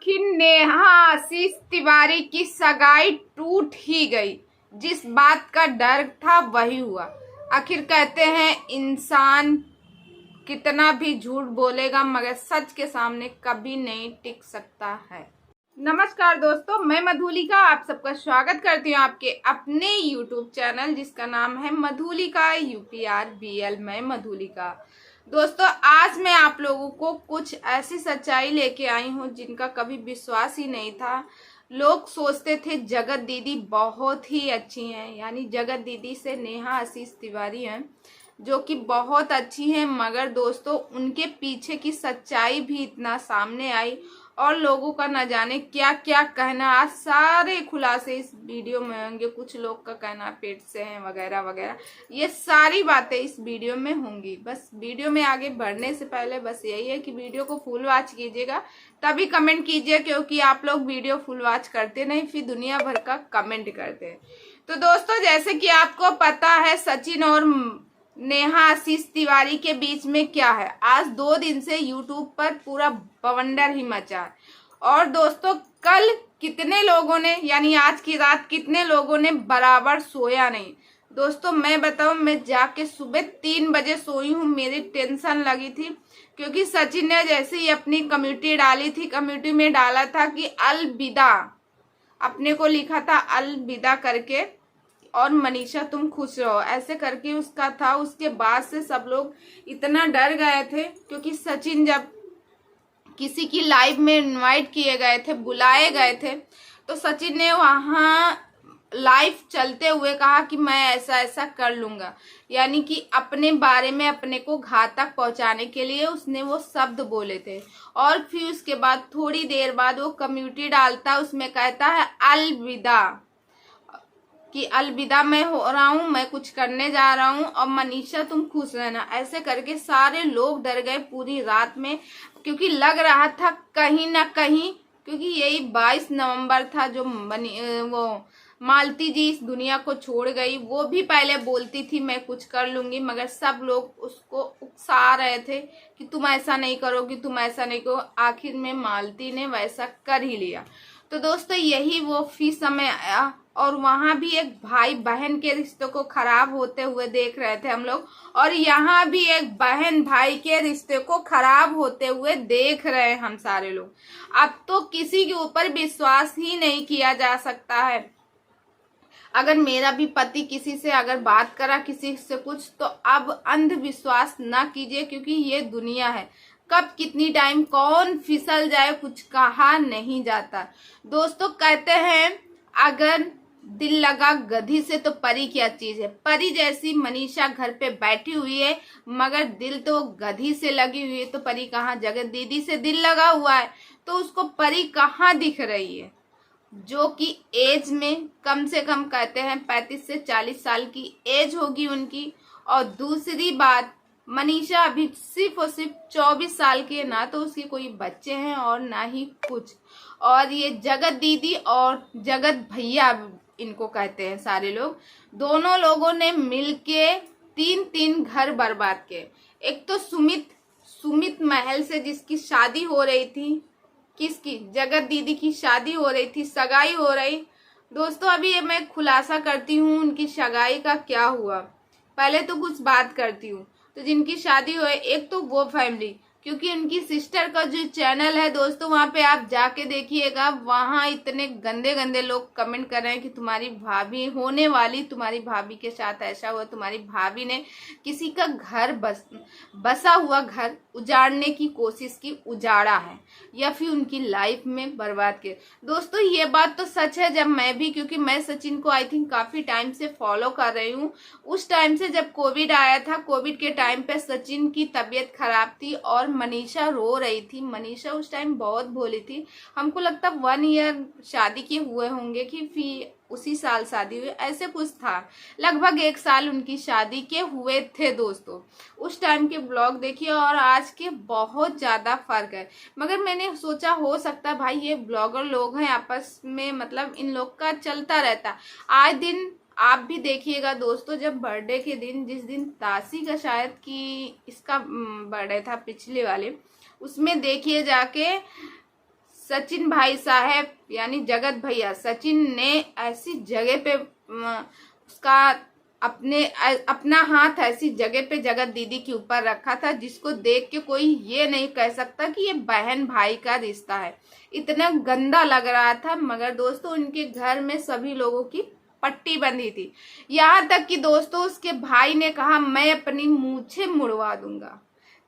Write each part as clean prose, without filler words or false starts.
आखिर नेहा आशीष तिवारी की सगाई टूट ही गई। जिस बात का डर था वही हुआ। आखिर कहते हैं इंसान कितना भी झूठ बोलेगा मगर सच के सामने कभी नहीं टिक सकता है। नमस्कार दोस्तों, मैं मधुलिका आप सबका स्वागत करती हूँ आपके अपने YouTube चैनल जिसका नाम है मधुलिका UPRBL। मैं मधुलिका। दोस्तों, आज मैं आप लोगों को कुछ ऐसी सच्चाई लेके आई हूँ जिनका कभी विश्वास ही नहीं था। लोग सोचते थे जगत दीदी बहुत ही अच्छी हैं, यानी जगत दीदी से नेहा आशीष तिवारी हैं जो कि बहुत अच्छी हैं, मगर दोस्तों उनके पीछे की सच्चाई भी इतना सामने आई और लोगों का न जाने क्या क्या कहना। आज सारे खुलासे इस वीडियो में होंगे। कुछ लोग का कहना पेट से है वगैरह वगैरह, ये सारी बातें इस वीडियो में होंगी। बस वीडियो में आगे बढ़ने से पहले बस यही है कि वीडियो को फुल वॉच कीजिएगा, तभी कमेंट कीजिए, क्योंकि आप लोग वीडियो फुल वॉच करते नहीं फिर दुनिया भर का कमेंट करते हैं। तो दोस्तों, जैसे कि आपको पता है सचिन और नेहा आशीष तिवारी के बीच में क्या है। आज 2 दिन से यूट्यूब पर पूरा बवंडर ही मचा है। और दोस्तों, कल कितने लोगों ने, यानी आज की रात कितने लोगों ने बराबर सोया नहीं। दोस्तों मैं बताऊं, मैं जाके सुबह 3 बजे सोई हूँ। मेरी टेंशन लगी थी क्योंकि सचिन ने जैसे ही अपनी कम्युनिटी डाली थी, कम्युनिटी में डाला था कि अलविदा, अपने को लिखा था अलविदा करके, और मनीषा तुम खुश रहो, ऐसे करके उसका था। उसके बाद से सब लोग इतना डर गए थे क्योंकि सचिन जब किसी की लाइव में इनवाइट किए गए थे, बुलाए गए थे, तो सचिन ने वहां लाइव चलते हुए कहा कि मैं ऐसा ऐसा कर लूंगा, यानी कि अपने बारे में अपने को घातक पहुंचाने के लिए उसने वो शब्द बोले थे। और फिर उसके बाद थोड़ी देर बाद वो कम्युनिटी डालता, उसमें कहता है अलविदा, कि अलविदा मैं हो रहा हूँ, मैं कुछ करने जा रहा हूँ और मनीषा तुम खुश रहना। ऐसे करके सारे लोग डर गए पूरी रात में, क्योंकि लग रहा था कहीं ना कहीं, क्योंकि यही 22 नवंबर था जो वो मालती जी इस दुनिया को छोड़ गई। वो भी पहले बोलती थी मैं कुछ कर लूंगी, मगर सब लोग उसको उकसा रहे थे कि तुम ऐसा नहीं करोगी, तुम ऐसा नहीं करो। आखिर में मालती ने वैसा कर ही लिया। तो दोस्तों यही वो फिर समय आया और वहां भी एक भाई बहन के रिश्तों को खराब होते हुए देख रहे थे हम लोग, और यहाँ भी एक बहन भाई के रिश्ते को खराब होते हुए देख रहे हैं हम सारे लोग। अब तो किसी के ऊपर विश्वास ही नहीं किया जा सकता है। अगर मेरा भी पति किसी से अगर बात करा किसी से कुछ, तो अब अंधविश्वास ना कीजिए, क्योंकि ये दुनिया है, कब कितनी टाइम कौन फिसल जाए कुछ कहा नहीं जाता। दोस्तों कहते हैं अगर दिल लगा गधी से तो परी क्या चीज है। परी जैसी मनीषा घर पे बैठी हुई है, मगर दिल तो गधी से लगी हुई है, तो परी कहाँ। जगत दीदी से दिल लगा हुआ है तो उसको परी कहाँ दिख रही है, जो कि एज में कम से कम कहते हैं 35 से 40 साल की एज होगी उनकी। और दूसरी बात, मनीषा अभी सिर्फ और सिर्फ 24 साल की है, ना तो उसके कोई बच्चे हैं और ना ही कुछ। और ये जगत दीदी और जगत भैया इनको कहते हैं सारे लोग, दोनों लोगों ने मिलके 3 घर बर्बाद किए। एक तो सुमित महल से जिसकी शादी हो रही थी, किसकी, जगत दीदी की शादी हो रही थी, सगाई हो रही। दोस्तों अभी ये मैं खुलासा करती हूँ उनकी सगाई का क्या हुआ। पहले तो कुछ बात करती हूँ। तो जिनकी शादी हुई, एक तो वो फैमिली, क्योंकि उनकी सिस्टर का जो चैनल है दोस्तों, वहां पे आप जाके देखिएगा, वहां इतने गंदे गंदे लोग कमेंट कर रहे हैं कि तुम्हारी भाभी होने वाली, तुम्हारी भाभी के साथ ऐसा हुआ, तुम्हारी भाभी ने किसी का घर बसा हुआ घर उजाड़ने की कोशिश की, उजाड़ा है, या फिर उनकी लाइफ में बर्बाद किया। दोस्तों ये बात तो सच है। जब मैं भी, क्योंकि मैं सचिन को आई थिंक काफी टाइम से फॉलो कर रही हूँ, उस टाइम से जब कोविड आया था, कोविड के टाइम पे सचिन की तबीयत खराब थी और मनीषा रो रही थी। मनीषा उस टाइम बहुत भोली थी, हमको लगता 1 ईयर शादी के हुए होंगे कि फिर उसी साल शादी हुई, ऐसे कुछ था। लगभग 1 साल उनकी शादी के हुए थे। दोस्तों उस टाइम के ब्लॉग देखिए और आज के बहुत ज्यादा फर्क है। मगर मैंने सोचा हो सकता है भाई ये ब्लॉगर लोग हैं आपस में, मतलब इन लोग का चलता रहता। आज दिन आप भी देखिएगा दोस्तों, जब बर्थडे के दिन, जिस दिन तासी का शायद कि इसका बर्थडे था पिछले वाले, उसमें देखिए जाके सचिन भाई साहब यानी जगत भैया सचिन ने ऐसी जगह पे उसका अपना हाथ ऐसी जगह पे जगत दीदी के ऊपर रखा था जिसको देख के कोई ये नहीं कह सकता कि ये बहन भाई का रिश्ता है। इतना गंदा लग रहा था। मगर दोस्तों उनके घर में सभी लोगों की पट्टी बंधी थी। यहाँ तक कि दोस्तों उसके भाई ने कहा मैं अपनी मूछें मुड़वा दूंगा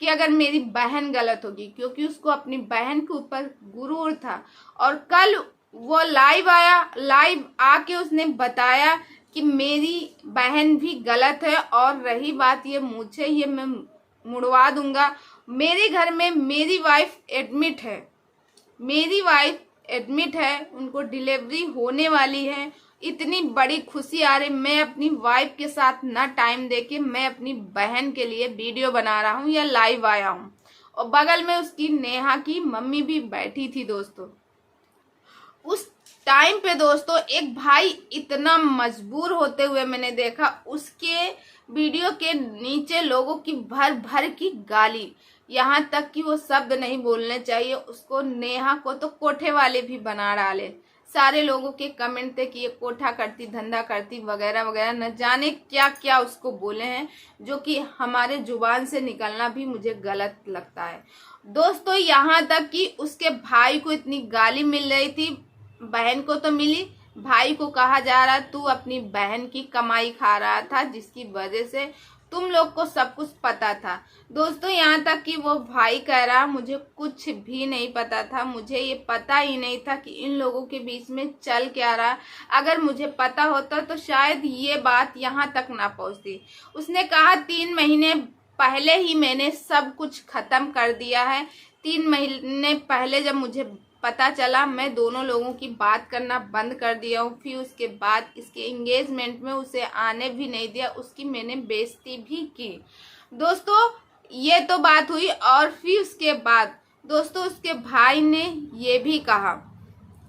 कि अगर मेरी बहन गलत होगी, क्योंकि उसको अपनी बहन के ऊपर गुरूर था। और कल वो लाइव आया, लाइव आके उसने बताया कि मेरी बहन भी गलत है और रही बात ये मूछें, ये मैं मुड़वा दूंगा। मेरे घर में मेरी वाइफ एडमिट है, उनको डिलीवरी होने वाली है। इतनी बड़ी खुशी आ रही, मैं अपनी वाइफ के साथ ना टाइम देके मैं अपनी बहन के लिए वीडियो बना रहा हूँ या लाइव आया हूँ। और बगल में उसकी नेहा की मम्मी भी बैठी थी दोस्तों। उस टाइम पे दोस्तों एक भाई इतना मजबूर होते हुए मैंने देखा। उसके वीडियो के नीचे लोगों की भर भर की गाली, यहाँ तक कि वो शब्द नहीं बोलने चाहिए उसको। नेहा को तो कोठे वाले भी बना डाले। सारे लोगों के कमेंट थे कि ये कोठा करती, धंधा करती, वगैरह वगैरह, न जाने क्या क्या उसको बोले हैं, जो कि हमारे जुबान से निकलना भी मुझे गलत लगता है दोस्तों। यहाँ तक कि उसके भाई को इतनी गाली मिल रही थी, बहन को तो मिली, भाई को कहा जा रहा तू अपनी बहन की कमाई खा रहा था जिसकी वजह से तुम लोग को सब कुछ पता था दोस्तों। यहाँ तक कि वो भाई कह रहा मुझे कुछ भी नहीं पता था, मुझे ये पता ही नहीं था कि इन लोगों के बीच में चल क्या रहा। अगर मुझे पता होता तो शायद ये बात यहाँ तक ना पहुँचती। उसने कहा 3 महीने पहले ही मैंने सब कुछ खत्म कर दिया है। 3 महीने पहले जब मुझे पता चला मैं दोनों लोगों की बात करना बंद कर दिया हूँ। फिर उसके बाद इसके एंगेजमेंट में उसे आने भी नहीं दिया, उसकी मैंने बेइज्जती भी की दोस्तों। ये तो बात हुई। और फिर उसके बाद दोस्तों उसके भाई ने ये भी कहा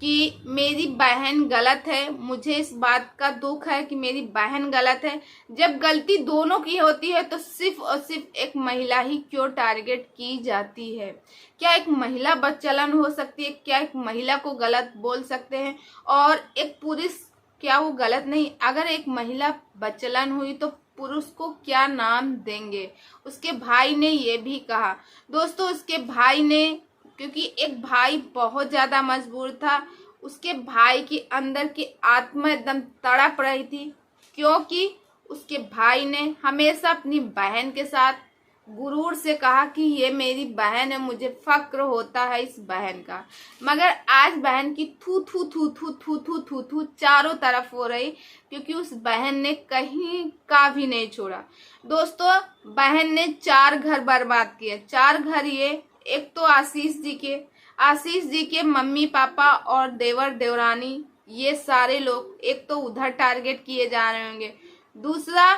कि मेरी बहन गलत है, मुझे इस बात का दुख है कि मेरी बहन गलत है। जब गलती दोनों की होती है तो सिर्फ और सिर्फ एक महिला ही क्यों टारगेट की जाती है? क्या एक महिला बदचलन हो सकती है? क्या एक महिला को गलत बोल सकते हैं? और एक पुरुष क्या वो गलत नहीं? अगर एक महिला बदचलन हुई तो पुरुष को क्या नाम देंगे? उसके भाई ने ये भी कहा दोस्तों। उसके भाई ने, क्योंकि एक भाई बहुत ज्यादा मजबूर था, उसके भाई की अंदर की आत्मा एकदम तड़प रही थी, क्योंकि उसके भाई ने हमेशा अपनी बहन के साथ गुरूर से कहा कि ये मेरी बहन है, मुझे फक्र होता है इस बहन का। मगर आज बहन की थू थू थू थू थू थू थू थू चारों तरफ हो रही, क्योंकि उस बहन ने कहीं का भी नहीं छोड़ा दोस्तों। बहन ने 4 घर बर्बाद किए। 4 घर ये, एक तो आशीष जी के मम्मी पापा और देवर देवरानी, ये सारे लोग एक तो उधर टारगेट किए जा रहे होंगे, दूसरा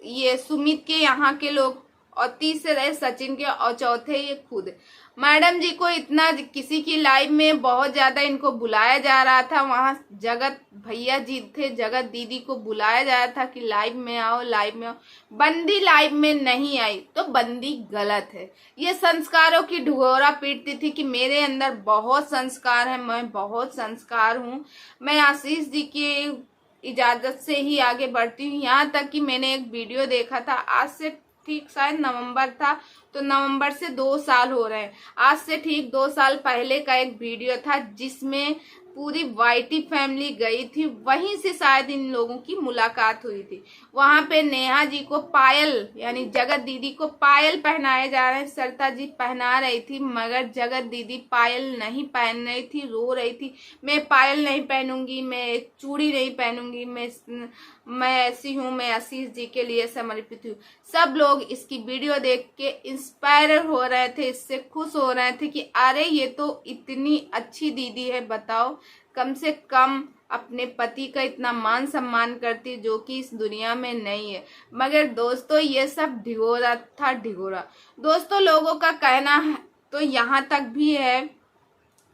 ये सुमित के यहाँ के लोग, और तीसरे सचिन के, और चौथे ये खुद। मैडम जी को इतना किसी की लाइव में बहुत ज्यादा इनको बुलाया जा रहा था, वहां जगत भैया जी थे, जगत दीदी को बुलाया जा रहा था कि लाइव में आओ, लाइव में आओ। बंदी लाइव में नहीं आई तो बंदी गलत है। ये संस्कारों की ढिंढोरा पीटती थी कि मेरे अंदर बहुत संस्कार है, मैं बहुत संस्कार हूँ, मैं आशीष जी की इजाजत से ही आगे बढ़ती हूँ। यहाँ तक कि मैंने एक वीडियो देखा था, आज से ठीक शायद नवंबर था, तो नवंबर से 2 साल हो रहे हैं। आज से ठीक 2 साल पहले का एक वीडियो था जिसमें पूरी वाईटी फैमिली गई थी, वहीं से शायद इन लोगों की मुलाकात हुई थी। वहां पे नेहा जी को पायल, यानी जगत दीदी को पायल पहनाए जा रहे हैं। सरिता जी पहना रही थी, मगर जगत दीदी पायल नहीं पहन रही थी, रो रही थी, मैं पायल नहीं पहनूंगी, मैं चूड़ी नहीं पहनूंगी, मैं ऐसी हूँ, मैं आशीष जी के लिए समर्पित हूँ। सब लोग इसकी वीडियो देख के इंस्पायर हो रहे थे, इससे खुश हो रहे थे कि अरे ये तो इतनी अच्छी दीदी है, बताओ कम से कम अपने पति का इतना मान सम्मान करती, जो कि इस दुनिया में नहीं है। मगर दोस्तों ये सब ढिंढोरा था, ढिंढोरा दोस्तों। लोगों का कहना है तो यहाँ तक भी है,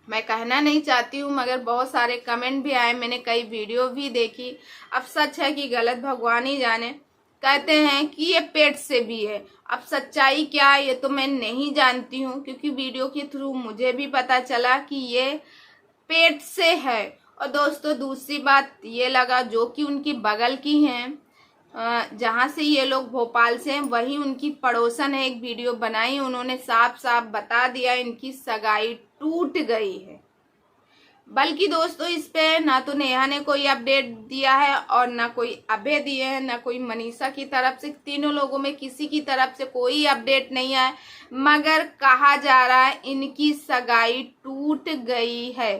मैं कहना नहीं चाहती हूँ, मगर बहुत सारे कमेंट भी आए, मैंने कई वीडियो भी देखी। अब सच है कि गलत भगवान ही जाने। कहते हैं कि ये पेट से भी है, अब सच्चाई क्या है ये तो मैं नहीं जानती हूँ, क्योंकि वीडियो के थ्रू मुझे भी पता चला कि ये पेट से है। और दोस्तों दूसरी बात ये लगा, जो कि उनकी बगल की हैं, जहाँ से ये लोग भोपाल से हैं, वही उनकी पड़ोसन है, एक वीडियो बनाई, उन्होंने साफ साफ बता दिया इनकी सगाई टूट गई है। बल्कि दोस्तों इस पे ना तो नेहा ने कोई अपडेट दिया है और ना कोई अभय दिए हैं, ना कोई मनीषा की तरफ से, तीनों लोगों में किसी की तरफ से कोई अपडेट नहीं आया, मगर कहा जा रहा है इनकी सगाई टूट गई है।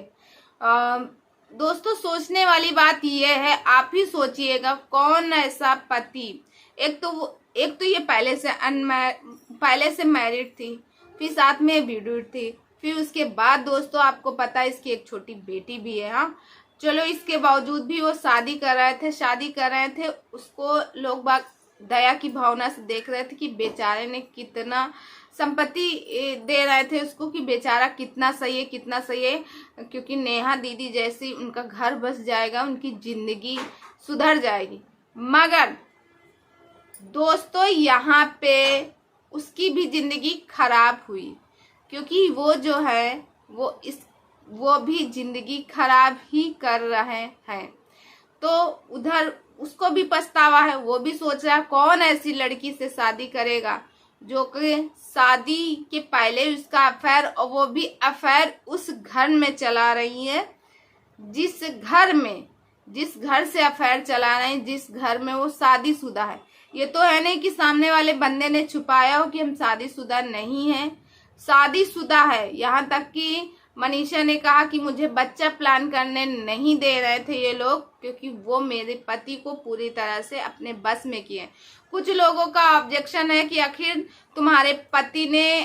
दोस्तों सोचने वाली बात यह है, आप ही सोचिएगा कौन ऐसा पति, एक तो ये पहले से मैरिड थी, फिर साथ में वीडियो थी, फिर उसके बाद दोस्तों आपको पता है इसकी एक छोटी बेटी भी है। हाँ चलो, इसके बावजूद भी वो शादी कर रहे थे, उसको लोग बाग दया की भावना से देख रहे थे कि बेचारे ने कितना संपत्ति दे रहे थे उसको, कि बेचारा कितना सही है, क्योंकि नेहा दीदी जैसी उनका घर बस जाएगा, उनकी जिंदगी सुधर जाएगी। मगर दोस्तों यहाँ पे उसकी भी जिंदगी खराब हुई, क्योंकि वो जो है वो भी जिंदगी खराब ही कर रहे हैं। तो उधर उसको भी पछतावा है, वो भी सोच रहा है कौन ऐसी लड़की से शादी करेगा जो कि शादी के पहले उसका अफेयर, और वो भी अफेयर उस घर में चला रही है, जिस घर से अफेयर चला रहे हैं, जिस घर में वो शादीशुदा है। ये तो है नहीं कि सामने वाले बंदे ने छुपाया हो कि हम शादीशुदा नहीं हैं, शादीशुदा है। यहाँ तक कि मनीषा ने कहा कि मुझे बच्चा प्लान करने नहीं दे रहे थे ये लोग, क्योंकि वो मेरे पति को पूरी तरह से अपने बस में किए। कुछ लोगों का ऑब्जेक्शन है कि आखिर तुम्हारे पति ने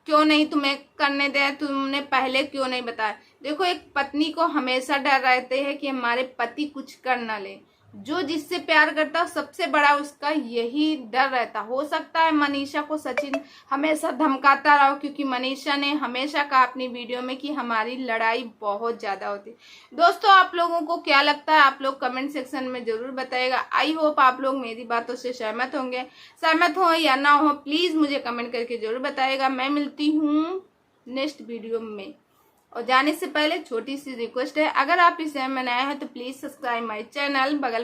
क्यों नहीं तुम्हें करने दिया, तुमने पहले क्यों नहीं बताया। देखो, एक पत्नी को हमेशा डर रहते हैं कि हमारे पति कुछ कर ना ले। जो जिससे प्यार करता है सबसे बड़ा उसका यही डर रहता। हो सकता है मनीषा को सचिन हमेशा धमकाता रहो, क्योंकि मनीषा ने हमेशा कहा अपनी वीडियो में कि हमारी लड़ाई बहुत ज्यादा होती। दोस्तों आप लोगों को क्या लगता है, आप लोग कमेंट सेक्शन में जरूर बताइएगा। आई होप आप लोग मेरी बातों से सहमत होंगे। सहमत हो या ना हो प्लीज मुझे कमेंट करके जरूर बताइएगा। मैं मिलती हूँ नेक्स्ट वीडियो में, और जाने से पहले छोटी सी रिक्वेस्ट है, अगर आप इस चैनल में नए हैं तो प्लीज सब्सक्राइब माय चैनल। बगल